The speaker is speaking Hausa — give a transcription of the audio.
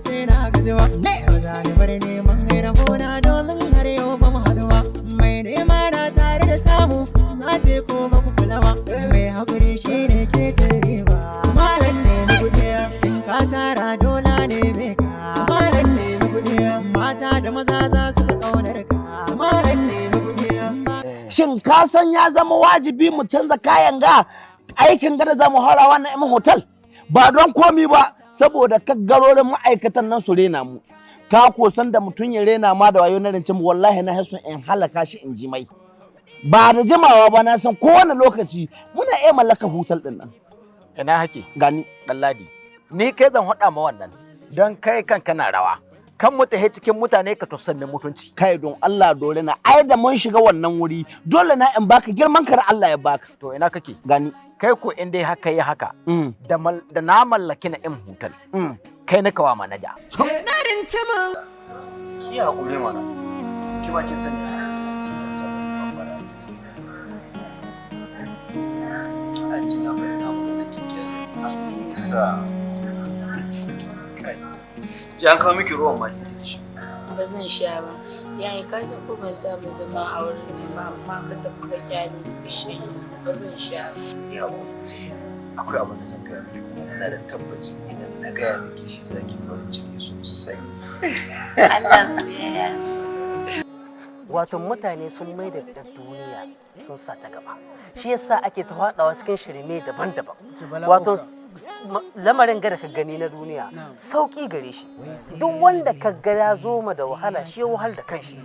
ce na gaji ba ne ba za ni bar neman rabona domin har yau ba mu haɗu ba mai nema na tare da samu na ce ko ba ku kula ba mai haƙuri shi ne ke tare ba malam ne mu kuɗi in ka tara dola ne bai ka malam ne mu kuɗi mata da maza za su ta ƙaunar ka malam ne mu kuɗi. Shin ka san ya zama wajibi mu canza kayan ga aikin gada za mu harawa na imin hotel ba don komi ba saboda kaggarorin ma'aikatan nan su rena mu ka kosan da mutum ya rena ma da wayo na rancin wallahi na hasun in halaka shi in ji mai ba da jimawa ba na san kowane lokaci muna iya mallaka hotel din nan. Ina hake Gani dan ladi ni kai zan hada ma wannan don kai kanka na rawa kan mu tahe cikin mutane ka tusan mai mutunci kai don Allah dole na ai da mun shiga wannan wuri dole na in baka girman ka da Allah ya baka. to ina kake Gani kai ko in dai haka yi haka da na mallaki na in hotel kai na kawa manaja. Na rinta ma. Ki haƙuri mana, ki ma kin sani. A ci na bari na mu da kike a nisa. Kai. Ji an kawo miki ruwan ma kike shi. Ba zan sha ba. Yayi ka san ko ban samu zama a wurin ne ba amma ka tafi ka kyale bishiyi ba zan sha ba. Ya akwai abin da zan gaya miki kuma ina da tabbacin idan na gaya miki shi zaki farin ciki sosai. Allah ya Wato mutane sun mai da duniya sun sa ta gaba shi yasa ake ta faɗawa cikin shirme daban-daban wato lamarin gada ka gani na duniya sauki gare shi duk wanda ka ga ya zo ma da wahala shi ya wahal da kanshi